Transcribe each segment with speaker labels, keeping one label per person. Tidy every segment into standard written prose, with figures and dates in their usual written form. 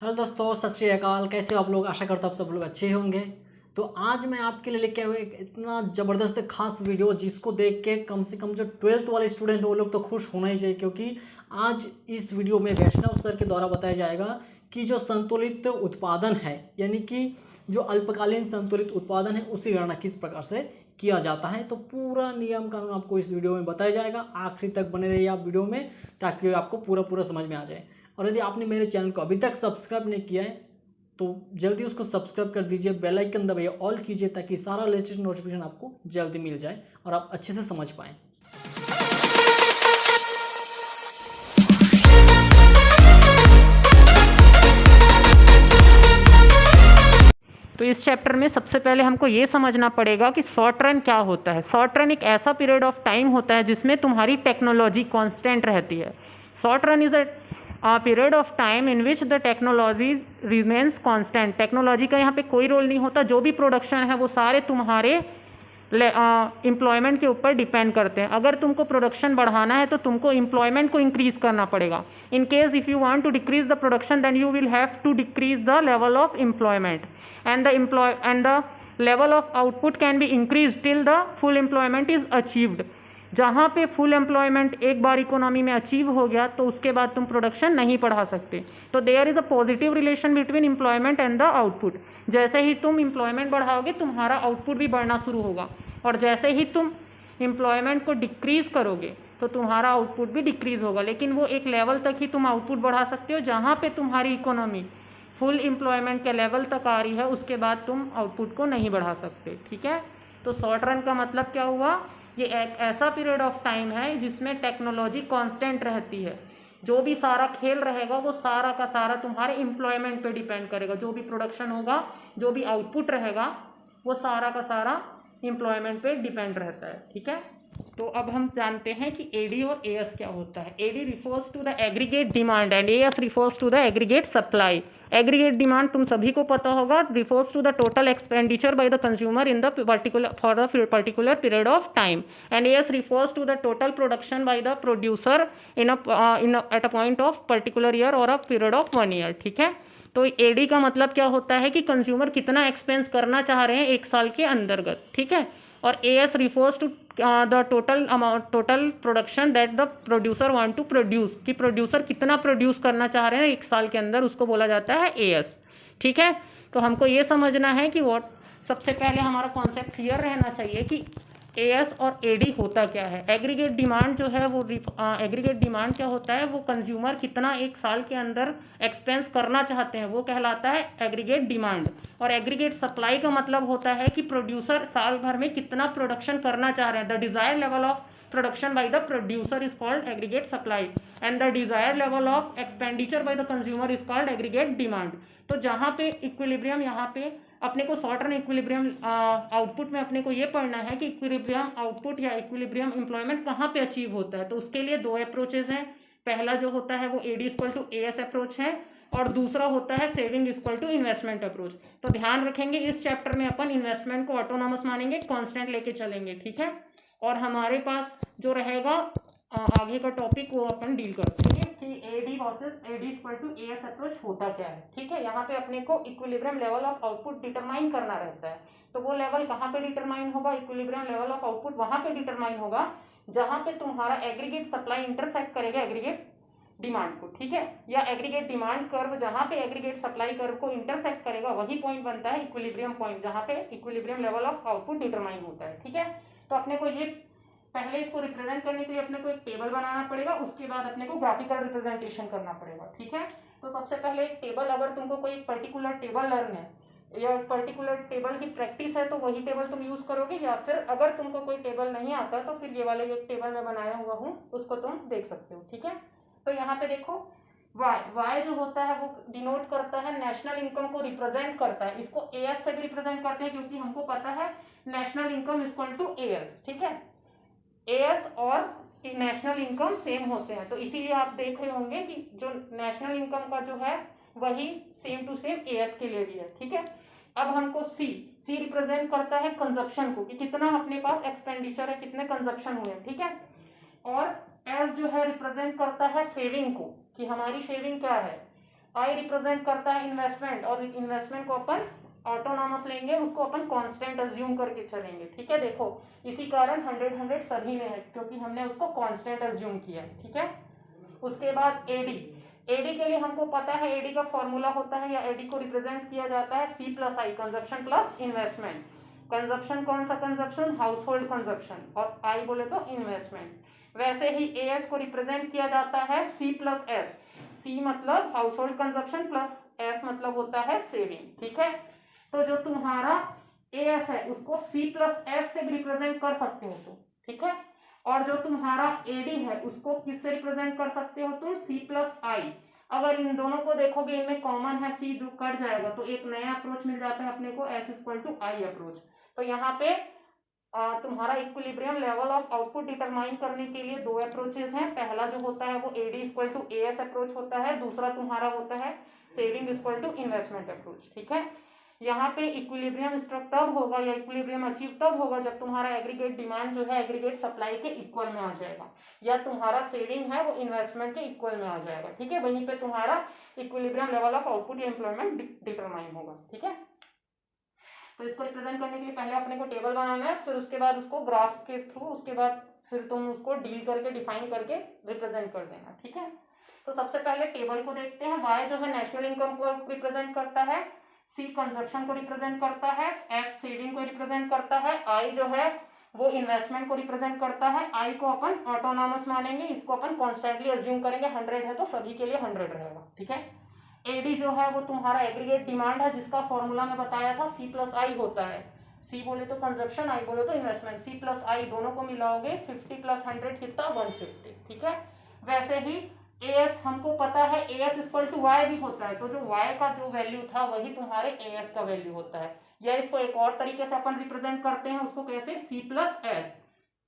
Speaker 1: Hello दोस्तों, सत श्री अकाल। कैसे हो आप लोग? आशा करता हूँ आप सब लोग अच्छे होंगे। तो आज मैं आपके लिए लेके आया हूँ एक इतना ज़बरदस्त खास वीडियो जिसको देख के कम से कम जो 12th वाले स्टूडेंट वो लोग तो खुश होना ही चाहिए, क्योंकि आज इस वीडियो में वैष्णव सर के द्वारा बताया जाएगा कि जो संतुलित उत्पादन है, यानी कि जो अल्पकालीन संतुलित उत्पादन है, उसकी गणना किस प्रकार से किया जाता है। तो पूरा नियम कानून आपको इस वीडियो में बताया जाएगा। आखिरी तक बने रहिए आप वीडियो में, ताकि आपको पूरा पूरा समझ में आ जाए। और यदि आपने मेरे चैनल को अभी तक सब्सक्राइब नहीं किया है तो जल्दी उसको सब्सक्राइब कर दीजिए, बेल आइकन दबाइए, ऑल कीजिए, ताकि सारा लेटेस्ट नोटिफिकेशन आपको जल्दी मिल जाए और आप अच्छे से समझ पाएँ।
Speaker 2: तो इस चैप्टर में सबसे पहले हमको ये समझना पड़ेगा कि शॉर्ट रन क्या होता है। शॉर्ट रन एक ऐसा पीरियड ऑफ टाइम होता है जिसमें तुम्हारी टेक्नोलॉजी कांस्टेंट रहती है। Short run is a period of time in which the technology remains constant. Technology का यहाँ पे कोई रोल नहीं होता। जो भी प्रोडक्शन है वो सारे तुम्हारे एम्प्लॉयमेंट के ऊपर डिपेंड करते हैं। अगर तुमको प्रोडक्शन बढ़ाना है तो तुमको एम्प्लॉयमेंट को इंक्रीज करना पड़ेगा। In case if you want to decrease the production then you will have to decrease the level of employment and the level of output can be increase till the full employment is achieved. जहाँ पे full employment एक बार economy में achieve हो गया तो उसके बाद तुम प्रोडक्शन नहीं बढ़ा सकते। तो there is a positive relation between employment and the output. जैसे ही तुम एम्प्लॉयमेंट बढ़ाओगे तुम्हारा आउटपुट भी बढ़ना शुरू होगा, और जैसे ही तुम एम्प्लॉयमेंट को डिक्रीज़ करोगे तो तुम्हारा आउटपुट भी डिक्रीज़ होगा। लेकिन वो एक लेवल तक ही तुम आउटपुट बढ़ा सकते हो जहाँ पे तुम्हारी इकोनॉमी फुल एम्प्लॉयमेंट के लेवल तक आ रही है, उसके बाद तुम आउटपुट को नहीं बढ़ा सकते। ठीक है। तो शॉर्ट रन का मतलब क्या हुआ? ये एक ऐसा पीरियड ऑफ टाइम है जिसमें टेक्नोलॉजी कांस्टेंट रहती है। जो भी सारा खेल रहेगा वो सारा का सारा तुम्हारे एम्प्लॉयमेंट पे डिपेंड करेगा। जो भी प्रोडक्शन होगा, जो भी आउटपुट रहेगा, वो सारा का सारा एम्प्लॉयमेंट पे डिपेंड रहता है। ठीक है। तो अब हम जानते हैं कि एडी और एएस क्या होता है। AD refers to the aggregate demand and AS refers to the aggregate supply. Aggregate demand तुम सभी को पता होगा, refers to the total expenditure by the consumer in the particular for the particular period of time, and AS refers to the total production by the producer in at a point of particular year और a period of 1 year. ठीक है। तो AD का मतलब क्या होता है कि कंज्यूमर कितना एक्सपेंस करना चाह रहे हैं एक साल के अंतर्गत। ठीक है। और AS refers to the total amount, total production that the producer want to produce, कि प्रोड्यूसर कितना प्रोड्यूस करना चाह रहे हैं एक साल के अंदर, उसको बोला जाता है एएस। ठीक है। तो हमको ये समझना है कि व्हाट, सबसे पहले हमारा कॉन्सेप्ट क्लियर रहना चाहिए कि एएस और एडी होता क्या है। एग्रीगेट डिमांड जो है वो एग्रीगेट डिमांड क्या होता है, वो कंज्यूमर कितना एक साल के अंदर एक्सपेंस करना चाहते हैं वो कहलाता है एग्रीगेट डिमांड। और एग्रीगेट सप्लाई का मतलब होता है कि प्रोड्यूसर साल भर में कितना प्रोडक्शन करना चाह रहे हैं। The desire level of production by the producer is called aggregate supply and the desire level of expenditure by the consumer is called aggregate demand. तो जहाँ पे इक्विलिब्रियम, यहाँ पे अपने को शॉर्ट रन इक्विलिब्रियम आउटपुट में अपने को ये पढ़ना है कि इक्विलिब्रियम आउटपुट या इक्विलिब्रियम एम्प्लॉयमेंट कहाँ पे अचीव होता है। तो उसके लिए दो अप्रोचेज हैं। पहला जो होता है वो AD equal to AS approach है, और दूसरा होता है saving equal to investment approach. तो ध्यान रखेंगे इस चैप्टर में अपन इन्वेस्टमेंट को ऑटोनॉमस मानेंगे, कांस्टेंट लेके चलेंगे। ठीक है। और हमारे पास जो रहेगा आगे का टॉपिक वो अपन डील करते हैं कि AD versus AD equal to AS approach होता क्या है। ठीक है। यहाँ पे अपने को equilibrium level of output determine करना रहता है। तो वो लेवल कहाँ पे डिटरमाइन होगा? इक्विलिब्रियम लेवल ऑफ आउटपुट वहां पे डिटरमाइन होगा जहां पे तुम्हारा एग्रीगेट सप्लाई इंटरसेक्ट करेगा एग्रीगेट डिमांड को। ठीक है। या एग्रीगेट डिमांड कर्व जहां पे एग्रीगेट सप्लाई कर्व को इंटरसेक्ट करेगा वही पॉइंट बनता है इक्विलिब्रियम पॉइंट, जहां पे equilibrium level of output determine होता है। ठीक है। तो अपने को ये पहले इसको रिप्रेजेंट करने के लिए अपने को एक टेबल बनाना पड़ेगा, उसके बाद अपने को ग्राफिकल रिप्रेजेंटेशन करना पड़ेगा। ठीक है। तो सबसे पहले एक टेबल, अगर तुमको कोई पर्टिकुलर टेबल लर्न है या पर्टिकुलर टेबल की प्रैक्टिस है तो वही टेबल तुम यूज करोगे, या फिर अगर तुमको कोई टेबल नहीं आता तो फिर ये वाले एक टेबल में बनाया हुआ हूँ उसको तुम देख सकते हो। ठीक है। तो यहाँ पे देखो वाई जो होता है वो डिनोट करता है नेशनल इनकम को रिप्रेजेंट करता है। इसको एएस से भी रिप्रेजेंट करते हैं क्योंकि हमको पता है national income equal to AS. ठीक है। एएस और नेशनल इनकम सेम होते हैं, तो इसीलिए आप देख रहे होंगे कि जो नेशनल इनकम का जो है वही सेम टू सेम एएस के लिए भी है। ठीक है। अब हमको सी रिप्रेजेंट करता है कंजप्शन को, कि कितना अपने पास एक्सपेंडिचर है, कितने कंजप्शन हुए। ठीक है। और एस जो है रिप्रेजेंट करता है सेविंग को, कि हमारी सेविंग क्या है। आई रिप्रेजेंट करता है इन्वेस्टमेंट, और इन्वेस्टमेंट को अपन ऑटोनॉमस लेंगे, उसको अपन कांस्टेंट अज्यूम करके चलेंगे। ठीक है, देखो इसी कारण 100 सभी में है क्योंकि हमने उसको कांस्टेंट अज्यूम किया है। ठीक है, उसके बाद एडी, एडी के लिए हमको पता है एडी का फॉर्मूला होता है या एडी को रिप्रेजेंट किया जाता है सी प्लस आई, कंजप्शन प्लस इन्वेस्टमेंट। कंजप्शन कौन सा कंजप्शन, हाउस होल्ड कंजप्शन, और आई बोले तो इन्वेस्टमेंट। वैसे ही एएस को रिप्रेजेंट किया जाता है सी प्लस एस, सी मतलब house hold consumption plus S मतलब होता है सेविंग। ठीक है, तो जो तुम्हारा एएस है उसको सी प्लस एस से भी रिप्रेजेंट कर सकते हो तुम। ठीक है, और जो तुम्हारा एडी है उसको किससे रिप्रेजेंट कर सकते हो तुम, सी प्लस आई। अगर इन दोनों को देखोगे इनमें कॉमन है सी, जो कट जाएगा तो एक नया अप्रोच मिल जाता है अपने को, S equal to I approach. तो यहाँ पे तुम्हारा equilibrium level of output determine करने के लिए दो अप्रोचेस हैं। पहला जो होता है वो AD equal to AS approach होता है, दूसरा तुम्हारा होता है saving equal to investment approach. ठीक है, यहाँ पे इक्विलिब्रियम स्ट्रक तब होगा या इक्विलिब्रियम अचीव तब होगा जब तुम्हारा एग्रीगेट डिमांड जो है एग्रीगेट सप्लाई के इक्वल में आ जाएगा, या तुम्हारा सेविंग है वो इन्वेस्टमेंट के इक्वल में आ जाएगा। ठीक है, वहीं पे तुम्हारा इक्विलिब्रियम लेवल ऑफ आउटपुट या एम्प्लॉयमेंट डिटरमाइन होगा। ठीक है, तो इसको रिप्रेजेंट करने के लिए पहले अपने को टेबल बनाना है, फिर उसके बाद उसको ग्राफ के थ्रू, उसके बाद फिर तुम उसको डील करके डिफाइन करके रिप्रेजेंट कर देना। ठीक है, तो सबसे पहले टेबल को देखते हैं। वाई जो है नेशनल इनकम को रिप्रेजेंट करता है, सी कंजप्शन को रिप्रेजेंट करता है, एस सेविंग को रिप्रेजेंट करता है, आई जो है वो इन्वेस्टमेंट को रिप्रेजेंट करता है। आई को अपन ऑटोनॉमस मानेंगे, इसको अपन कॉन्स्टेंटली अज्यूम करेंगे, 100 है तो सभी के लिए 100 रहेगा। ठीक है, एडी जो है वो तुम्हारा एग्रीगेट डिमांड है जिसका फॉर्मूला में बताया था सी प्लस आई होता है, सी बोले तो कंजप्शन, आई बोले तो इन्वेस्टमेंट, सी प्लस आई दोनों को मिलाओगे 50 प्लस 100 कितना 150। ठीक है, वैसे ही एएस हमको पता है एएस इक्वल टू वाई भी होता है, तो जो वाई का जो वैल्यू था वही तुम्हारे एएस का वैल्यू होता है। या इसको एक और तरीके से अपन रिप्रेजेंट करते हैं, उसको कैसे, सी प्लस एस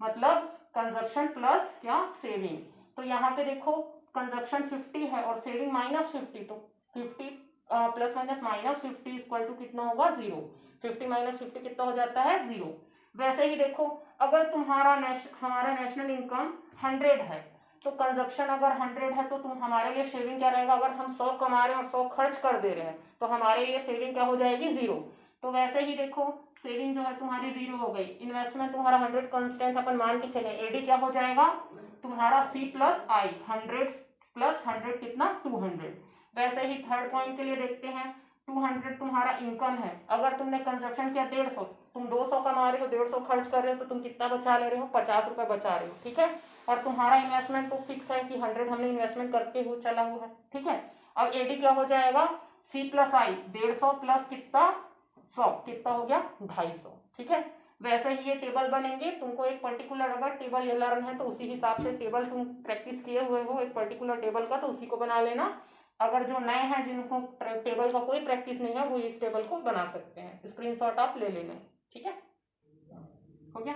Speaker 2: मतलब कंजप्शन प्लस क्या सेविंग। तो यहाँ पे देखो कंजप्शन 50 है और सेविंग -50, तो 50 प्लस माइनस -50 इक्वल टू कितना होगा 0, 50 माइनस 50 कितना हो जाता है 0। वैसे ही देखो अगर तुम्हारा हमारा नेशनल इनकम 100 है तो कंजप्शन अगर 100 है तो तुम हमारे लिए सेविंग क्या रहेगा, अगर हम 100 कमा रहे हैं और 100 खर्च कर दे रहे हैं तो हमारे लिए सेविंग क्या हो जाएगी 0। तो वैसे ही देखो सेविंग जो है तुम्हारी 0 हो गई, इन्वेस्टमेंट तुम्हारा 100 कांस्टेंट अपन मान के चले, एडी क्या हो जाएगा तुम्हारा सी प्लस आई, 100 प्लस 100 कितना 200। वैसे ही थर्ड पॉइंट के लिए देखते हैं, 200 तुम्हारा इनकम है, अगर तुमने कंजप्शन किया 150, तुम 200 कमा रहे हो 150 खर्च कर रहे हो तो तुम कितना बचा ले रहे हो 50 रुपए बचा रहे हो। ठीक है, और तुम्हारा इन्वेस्टमेंट तो फिक्स है कि 100 हमने इन्वेस्टमेंट करते हुए चला हुआ है। ठीक है, अब एडी क्या हो जाएगा सी प्लस आई, 150 प्लस कितना 100 कितना हो गया 250। ठीक है, वैसे ही ये टेबल बनेंगे, तुमको एक पर्टिकुलर अगर टेबल ये लर्न है तो उसी हिसाब से टेबल तुम प्रैक्टिस किए हुए हो एक पर्टिकुलर टेबल का तो उसी को बना लेना। अगर जो नए हैं जिनको टेबल का कोई प्रैक्टिस नहीं है वो इस टेबल को बना सकते हैं, स्क्रीनशॉट आप ले लेना। ठीक है, हो गया।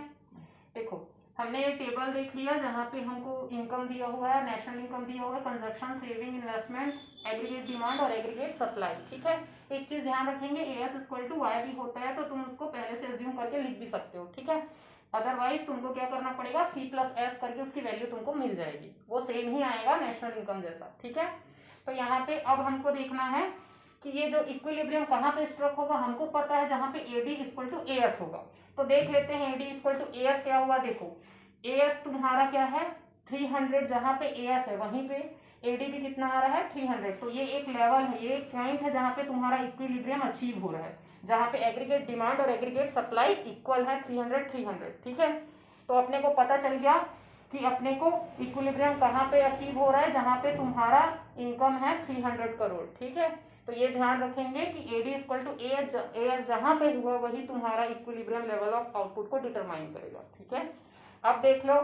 Speaker 2: देखो हमने ये टेबल देख लिया जहाँ पे हमको इनकम दिया हुआ है, नेशनल इनकम दिया हुआ है, consumption, saving, investment, aggregate demand और एग्रीगेट सप्लाई। ठीक है, एक चीज ध्यान रखेंगे एएस इक्वल टू वाई भी होता है तो तुम उसको पहले से अज्यूम करके लिख भी सकते हो। ठीक है, अदरवाइज तुमको क्या करना पड़ेगा सी प्लस एस करके उसकी वैल्यू तुमको मिल जाएगी, वो सेम ही आएगा नेशनल इनकम जैसा। ठीक है, तो यहाँ पे अब हमको देखना है कि ये जो इक्विलिब्रियम कहाँ पे स्ट्रक होगा, हमको पता है जहाँ पे एडी इक्वल टू एएस होगा, तो देख लेते हैं एडी इक्वल टू एएस क्या हुआ। देखो एएस तुम्हारा क्या है 300, जहाँ पे एएस है वहीं पे एडी भी कितना आ रहा है 300, तो ये एक लेवल है, ये एक पॉइंट है जहाँ पे तुम्हारा इक्विलिब्रियम अचीव हो रहा है, जहाँ पे एग्रीगेट डिमांड और एग्रीगेट सप्लाई इक्वल है 300। ठीक है, तो अपने को पता चल गया कि अपने को इक्विलिब्रियम कहाँ पे अचीव हो रहा है, जहाँ पे तुम्हारा इनकम है 300 करोड़। ठीक है, तो ये ध्यान रखेंगे कि एडी इक्वल टू एएस जहाँ पे हुआ वही तुम्हारा इक्विलिब्रियम लेवल ऑफ आउटपुट को डिटरमाइन करेगा। ठीक है, अब देख लो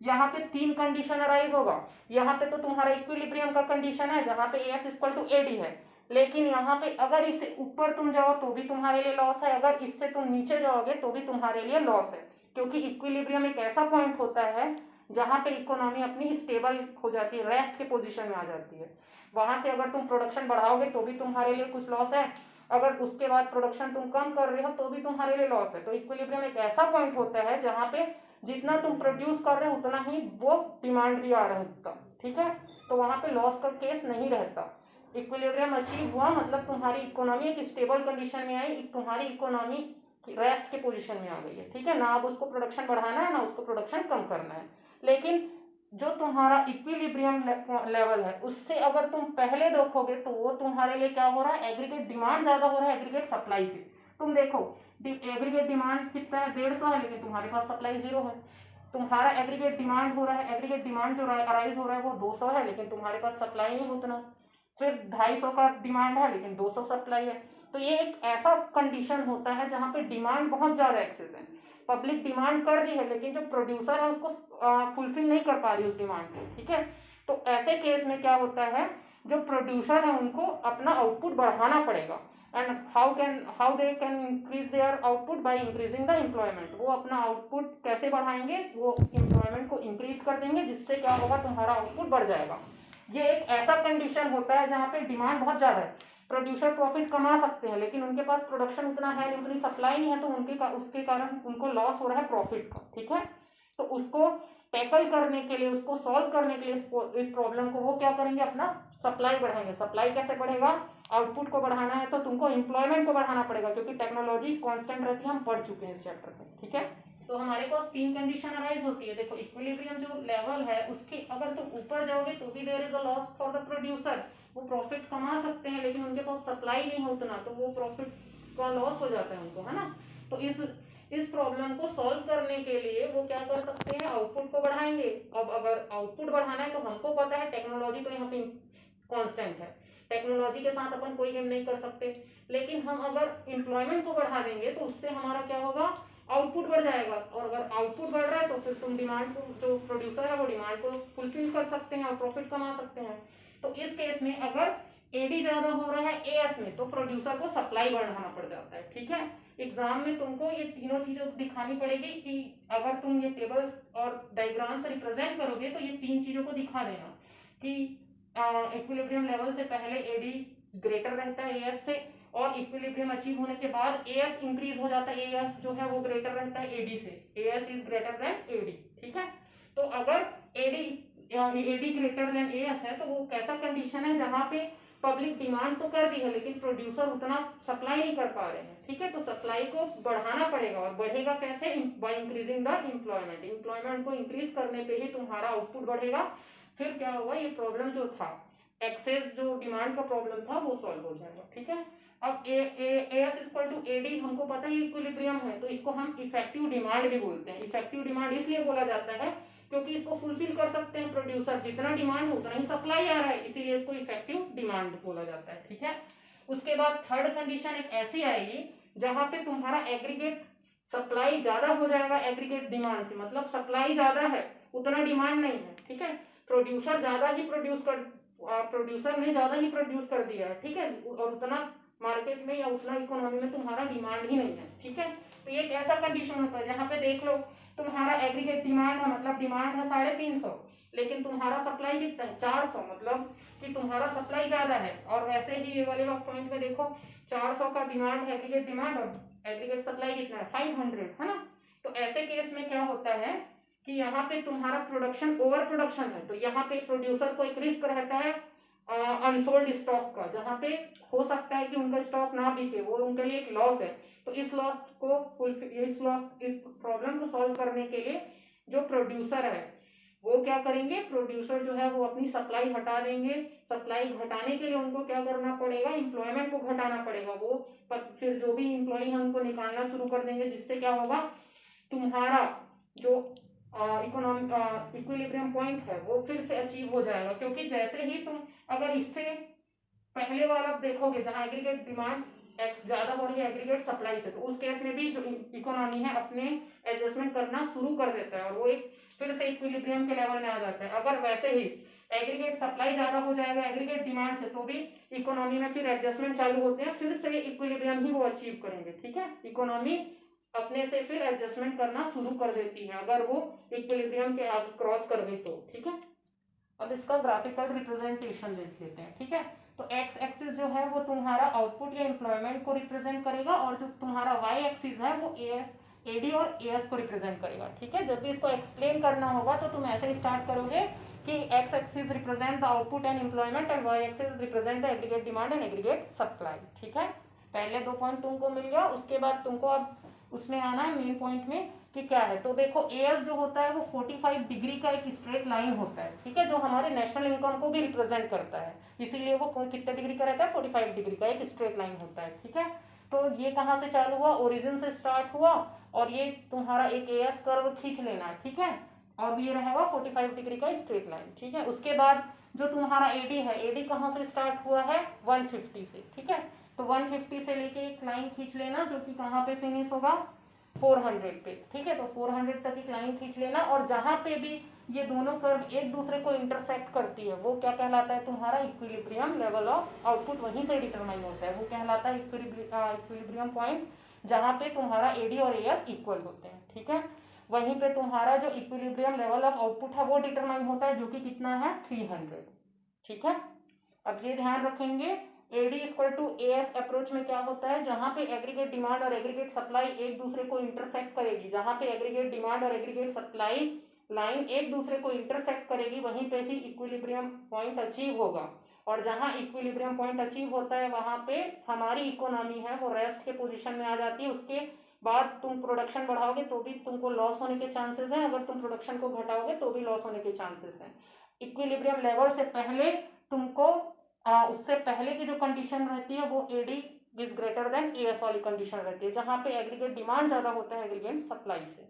Speaker 2: यहाँ पे 3 कंडीशन अराइज होगा, यहाँ पे तो तुम्हारा इक्विलिब्रियम का कंडीशन है जहाँ पे एएस इक्वल टू एडी है, लेकिन यहाँ पे अगर इससे ऊपर तुम जाओ तो भी तुम्हारे लिए लॉस है, अगर इससे तुम नीचे जाओगे तो भी तुम्हारे लिए लॉस है, क्योंकि इक्विलिब्रियम एक ऐसा पॉइंट होता है जहाँ पे इकोनॉमी अपनी स्टेबल हो जाती है, रेस्ट के पोजीशन में आ जाती है। वहां से अगर तुम प्रोडक्शन बढ़ाओगे तो भी तुम्हारे लिए कुछ लॉस है, अगर उसके बाद प्रोडक्शन तुम कम कर रहे हो तो भी तुम्हारे लिए लॉस है। तो इक्विलिब्रियम एक ऐसा पॉइंट होता है जहाँ पे जितना तुम प्रोड्यूस कर रहे हो उतना ही वो डिमांड भी आ रहा है उसका। ठीक है, तो वहां पे लॉस का केस नहीं रहता। इक्विलिब्रियम अचीव हुआ मतलब तुम्हारी इकोनॉमी एक स्टेबल कंडीशन में आई, तुम्हारी इकोनॉमी रेस्ट के पोजीशन में आ गई है, ठीक है ना। अब उसको प्रोडक्शन बढ़ाना है ना उसको प्रोडक्शन कम करना है। लेकिन जो तुम्हारा इक्विलिब्रियम लेवल है उससे अगर तुम पहले देखोगे तो वो तुम्हारे लिए क्या हो रहा है, एग्रीगेट डिमांड ज्यादा हो रहा है एग्रीगेट सप्लाई से। तुम देखो एग्रीगेट डिमांड कितना है, 150 है, लेकिन तुम्हारे पास सप्लाई 0 है। तुम्हारा एग्रीगेट डिमांड हो रहा है, एग्रीगेट डिमांड जो अराइज हो रहा है वो 200 है, लेकिन तुम्हारे पास सप्लाई नहीं उतना। फिर 250 का डिमांड है लेकिन 200 सप्लाई है। तो ये एक ऐसा कंडीशन होता है जहाँ पे डिमांड बहुत ज्यादा एक्सेस है, पब्लिक डिमांड कर रही है लेकिन जो प्रोड्यूसर है उसको फुलफिल नहीं कर पा रही उस डिमांड को, ठीक है। तो ऐसे केस में क्या होता है, जो प्रोड्यूसर है उनको अपना आउटपुट बढ़ाना पड़ेगा। And how they can increase their output by increasing the employment. वो अपना आउटपुट कैसे बढ़ाएंगे, वो एम्प्लॉयमेंट को इंक्रीज कर देंगे, जिससे क्या होगा, तुम्हारा आउटपुट बढ़ जाएगा। ये एक ऐसा कंडीशन होता है जहाँ पे डिमांड बहुत ज्यादा है, प्रोड्यूसर प्रॉफिट कमा सकते हैं लेकिन उनके पास प्रोडक्शन उतना है नहीं, उतनी सप्लाई नहीं है, तो उसके कारण उनको लॉस हो रहा है प्रॉफिट का, ठीक है। तो उसको टैकल करने के लिए, उसको सॉल्व करने के लिए इस प्रॉब्लम को वो क्या करेंगे, अपना सप्लाई बढ़ाएंगे। सप्लाई कैसे बढ़ेगा, आउटपुट को बढ़ाना है तो तुमको एम्प्लॉयमेंट को बढ़ाना पड़ेगा, क्योंकि टेक्नोलॉजी कांस्टेंट रहती है, हम पढ़ चुके हैं इस चैप्टर में, ठीक है। तो हमारे पास 3 कंडीशन अराइज होती है। देखो इक्विलिब्रियम जो लेवल है उसके अगर तुम ऊपर जाओगे तो भी there is a loss for the producer. वो प्रॉफिट कमा सकते हैं लेकिन उनके पास सप्लाई नहीं हो उतना, तो वो प्रॉफिट का लॉस हो जाता है उनको, है ना। तो इस प्रॉब्लम को सॉल्व करने के लिए वो क्या कर सकते हैं, आउटपुट को बढ़ाएंगे। अब अगर आउटपुट बढ़ाना है तो हमको पता है टेक्नोलॉजी तो यहाँ पे कांस्टेंट है, टेक्नोलॉजी के साथ अपन कोई गेम नहीं कर सकते। लेकिन हम अगर एम्प्लॉयमेंट को बढ़ा देंगे तो उससे हमारा क्या होगा, आउटपुट बढ़ जाएगा। और अगर आउटपुट बढ़ रहा है तो फिर तुम डिमांड को, जो प्रोड्यूसर है वो डिमांड को फुलफिल कर सकते हैं और प्रॉफिट कमा सकते हैं। तो इस केस में अगर एडी ज्यादा हो रहा है एएस में तो प्रोड्यूसर को सप्लाई बढ़ाना पड़ जाता है, ठीक है। एग्जाम में तुमको ये तीनों चीजें दिखानी पड़ेगी कि अगर तुम ये टेबल और डायग्राम से रिप्रेजेंट करोगे तो ये 3 चीजों को दिखा देना कि इक्विलिब्रियम लेवल से पहले एडी ग्रेटर रहता है एएस से, और इक्विलिब्रियम अचीव होने के बाद एएस इंक्रीज हो जाता है, एएस जो है वो ग्रेटर रहता है एडी से, AS is greater than AD, ठीक है। तो अगर एडी ग्रेटर देन एएस है तो वो कैसा कंडीशन है जहां पे पब्लिक डिमांड तो कर दी है लेकिन प्रोड्यूसर उतना सप्लाई नहीं कर पा रहे हैं, ठीक है। तो सप्लाई को बढ़ाना पड़ेगा, और बढ़ेगा कैसे, by increasing the employment. Employment को इंक्रीज करने पे ही तुम्हारा आउटपुट बढ़ेगा। फिर क्या होगा, ये प्रॉब्लम जो था एक्सेस जो डिमांड का प्रॉब्लम था वो सॉल्व हो जाएगा, ठीक है। अब एएस इक्वल टू एडी हमको पता है इक्विलिब्रियम है, तो इसको हम इफेक्टिव डिमांड भी बोलते हैं। इफेक्टिव डिमांड इसलिए बोला जाता है क्योंकि इसको फुलफिल कर सकते हैं प्रोड्यूसर, जितना डिमांड उतना ही सप्लाई आ रहा है, इसीलिए इसको इफेक्टिव डिमांड बोला जाता है, ठीक है। उसके बाद थर्ड कंडीशन एक ऐसी आएगी जहां पे तुम्हारा एग्रीगेट सप्लाई ज्यादा हो जाएगा एग्रीगेट डिमांड से, मतलब सप्लाई ज्यादा है उतना डिमांड नहीं है, ठीक है। प्रोड्यूसर ने ज्यादा ही प्रोड्यूस कर दिया है, ठीक है, और उतना मार्केट में या उतना इकोनॉमी में तुम्हारा डिमांड ही नहीं है, ठीक है। तो ये एक ऐसा कंडीशन होता है जहाँ पे देख लो तुम्हारा एग्रीगेट डिमांड है, मतलब डिमांड है 350, लेकिन तुम्हारा सप्लाई कितना है 400, मतलब कि तुम्हारा सप्लाई ज्यादा है। और वैसे ही ये वाले पॉइंट में देखो 400 का डिमांड है एग्रीगेट डिमांड, और एग्रीगेट सप्लाई कितना है 500, है ना। तो ऐसे केस में क्या होता है कि यहाँ पे तुम्हारा प्रोडक्शन ओवर प्रोडक्शन है, तो यहाँ पे प्रोड्यूसर को एक रिस्क रहता है अनसोल्ड स्टॉक का, जहाँ पे हो सकता है कि उनका स्टॉक ना बिके, वो उनके लिए एक लॉस है। तो इस प्रॉब्लम को सॉल्व करने के लिए जो प्रोड्यूसर है वो क्या करेंगे, प्रोड्यूसर जो है वो अपनी सप्लाई हटा देंगे। सप्लाई घटाने के लिए उनको क्या करना पड़ेगा, एम्प्लॉयमेंट को घटाना पड़ेगा। वो फिर जो भी एम्प्लॉय है उनको निकालना शुरू कर देंगे, जिससे क्या होगा, तुम्हारा जो इक्विलिब्रियम पॉइंट है वो फिर से अचीव हो जाएगा। क्योंकि जैसे ही तुम अगर इससे पहले वाला देखोगे जहां एग्रीगेट डिमांड ज्यादा हो रही है एग्रीगेट सप्लाई से, तो उस केस में भी जो इकोनॉमी है अपने एडजस्टमेंट करना शुरू कर देता है और वो एक फिर से इक्विलिब्रियम के लेवल में आ जाता है। अगर वैसे ही एग्रीगेट सप्लाई ज्यादा हो जाएगा एग्रीगेट डिमांड से, तो भी इकोनॉमी में फिर एडजस्टमेंट चालू होते हैं, फिर से इक्विलिब्रियम ही वो अचीव करेंगे, ठीक है। इकोनॉमी अपने से फिर एडजस्टमेंट करना शुरू कर देती है अगर वो इक्विलिब्रियम के आगे क्रॉस कर गई तो, ठीक है। अब इसका ग्राफिकल रिप्रेजेंटेशन देख लेते हैं, ठीक है। तो एक्स एक्सिस जो है वो तुम्हारा आउटपुट या एम्प्लॉयमेंट को रिप्रेजेंट करेगा, और जो तुम्हारा वाई एक्सिस है वो एडी और एएस को रिप्रेजेंट करेगा, ठीक है। जब भी इसको एक्सप्लेन करना होगा तो तुम ऐसे ही स्टार्ट करोगे कि X axis represent the output and employment and Y axis represent the aggregate demand and aggregate supply. ठीक है, पहले 2 पॉइंट तुमको मिल गया, उसके बाद तुमको अब उसमें आना है मेन पॉइंट में कि क्या है। तो देखो एएस जो होता है वो 45 डिग्री का एक स्ट्रेट लाइन होता है, ठीक है, जो हमारे नेशनल इनकम को भी रिप्रेजेंट करता है, इसीलिए वो कितने डिग्री का रहता है, 45 डिग्री का एक स्ट्रेट लाइन होता है। ठीक है, तो ये कहाँ से चालू हुआ, ओरिजिन से स्टार्ट हुआ और ये तुम्हारा एक एएस कर्व खींच लेना है। ठीक है, और ये रहेगा 45 डिग्री का स्ट्रेट लाइन। ठीक है, उसके बाद जो तुम्हारा एडी है, एडी कहाँ से स्टार्ट हुआ है, 150 से। ठीक है, तो 150 से लेके एक लाइन खींच लेना जो कि कहाँ पे फिनिश होगा, 400 पे। ठीक है, तो 400 तक एक लाइन खींच लेना और जहां पे भी ये दोनों कर्व एक दूसरे को इंटरसेक्ट करती है वो क्या कहलाता है, तुम्हारा इक्विलिब्रियम लेवल ऑफ आउटपुट वहीं से डिटरमाइन होता है, वो कहलाता है इक्विलिब्रियम पॉइंट, जहां पे तुम्हारा एडी और एएस इक्वल होते हैं। ठीक है, वहीं पे तुम्हारा जो इक्विलिब्रियम लेवल ऑफ आउटपुट है वो डिटरमाइन होता है, जो कि कितना है, 300। ठीक है, अब ये ध्यान रखेंगे, AD equal to AS approach में क्या होता है, जहां पे एग्रीगेट डिमांड और एग्रीगेट सप्लाई एक दूसरे को इंटरसेक्ट करेगी, जहां पे एग्रीगेट डिमांड और एग्रीगेट सप्लाई लाइन एक दूसरे को इंटरसेक्ट करेगी, वहीं पे ही इक्विलिब्रियम पॉइंट अचीव होगा। और जहां इक्विलिब्रियम पॉइंट अचीव होता है वहां पे हमारी इकोनॉमी है वो रेस्ट के पोजीशन में आ जाती है। उसके बाद तुम प्रोडक्शन बढ़ाओगे तो भी तुमको लॉस होने के चांसेस हैं, अगर तुम प्रोडक्शन को घटाओगे तो भी लॉस होने के चांसेस हैं। इक्विलिब्रियम लेवल से पहले तुमको उससे पहले की जो कंडीशन रहती है वो AD is greater than AS वाली कंडीशन रहती है, जहां पे एग्रीगेट डिमांड ज्यादा होता है एग्रीगेट सप्लाई से।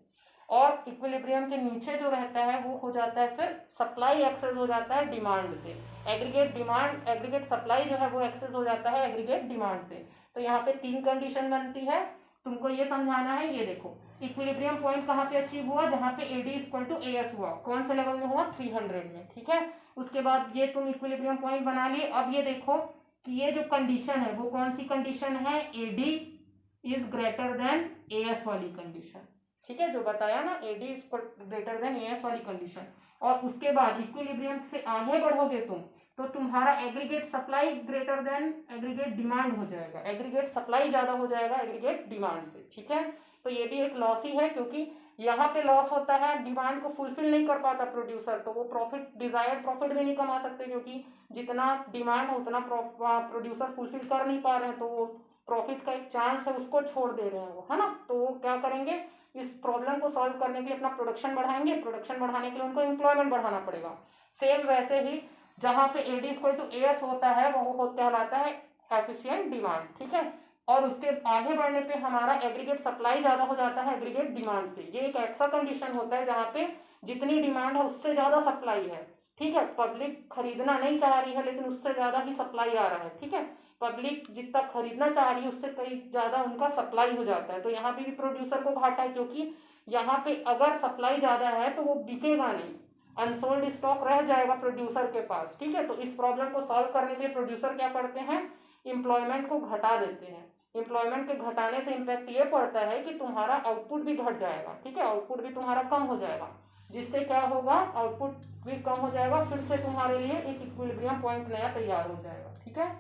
Speaker 2: और इक्विलिब्रियम के नीचे जो रहता है वो हो जाता है फिर सप्लाई एक्सेस हो जाता है डिमांड से, एग्रीगेट सप्लाई जो है वो एक्सेस हो जाता है एग्रीगेट डिमांड से। तो यहाँ पे 3 कंडीशन बनती है, तुमको ये समझाना है। ये देखो इक्विलिब्रियम पॉइंट कहाँ पे अचीव हुआ, जहाँ पे एडी इक्वल टू एएस हुआ, कौन से लेवल में हुआ, 300 में। ठीक है, उसके बाद ये तुम इक्विलिब्रियम पॉइंट बना लिए। अब ये देखो कि ये जो कंडीशन है वो कौन सी कंडीशन है, AD is greater than AS वाली कंडीशन। ठीक है, जो बताया ना, AD is greater than AS वाली कंडीशन। और उसके बाद इक्विलिब्रियम से आगे बढ़ोगे तुम तो तुम्हारा aggregate supply greater than aggregate demand हो जाएगा, एग्रीगेट सप्लाई ज्यादा हो जाएगा एग्रीगेट डिमांड से। ठीक है, तो ये भी एक लॉस ही है, क्योंकि यहाँ पे लॉस होता है, डिमांड को फुलफिल नहीं कर पाता प्रोड्यूसर, तो वो प्रॉफिट, डिजायर्ड प्रॉफिट भी नहीं कमा सकते, क्योंकि जितना डिमांड है उतना प्रोड्यूसर फुलफिल कर नहीं पा रहे हैं, तो वो प्रॉफिट का एक चांस है उसको छोड़ दे रहे हैं वो, है ना। तो वो क्या करेंगे, इस प्रॉब्लम को सॉल्व करने के लिए अपना प्रोडक्शन बढ़ाएंगे, प्रोडक्शन बढ़ाने के लिए उनको एम्प्लॉयमेंट बढ़ाना पड़ेगा। सेम वैसे ही जहाँ पे एडी इक्वल टू एएस होता है वो कहलाता है एफिशिएंट डिमांड। ठीक है, और उसके आगे बढ़ने पे हमारा एग्रीगेट सप्लाई ज्यादा हो जाता है एग्रीगेट डिमांड से। ये एक ऐसा कंडीशन होता है जहाँ पे जितनी डिमांड है उससे ज्यादा सप्लाई है। ठीक है, पब्लिक खरीदना नहीं चाह रही है लेकिन उससे ज्यादा ही सप्लाई आ रहा है। ठीक है, पब्लिक जितना खरीदना चाह रही है उससे कहीं ज्यादा उनका सप्लाई हो जाता है, तो यहाँ पे भी प्रोड्यूसर को घाटा है, क्योंकि यहाँ पे अगर सप्लाई ज्यादा है तो वो बिकेगा नहीं, अनसोल्ड स्टॉक रह जाएगा प्रोड्यूसर के पास। ठीक है, तो इस प्रॉब्लम को सॉल्व करने के लिए प्रोड्यूसर क्या करते हैं, एम्प्लॉयमेंट को घटा देते हैं। एम्प्लॉयमेंट के घटाने से इम्पैक्ट ये पड़ता है कि तुम्हारा आउटपुट भी घट जाएगा। ठीक है, आउटपुट भी तुम्हारा कम हो जाएगा, जिससे क्या होगा, आउटपुट भी कम हो जाएगा, फिर से तुम्हारे लिए एक इक्विलिब्रियम पॉइंट नया तैयार हो जाएगा। ठीक है।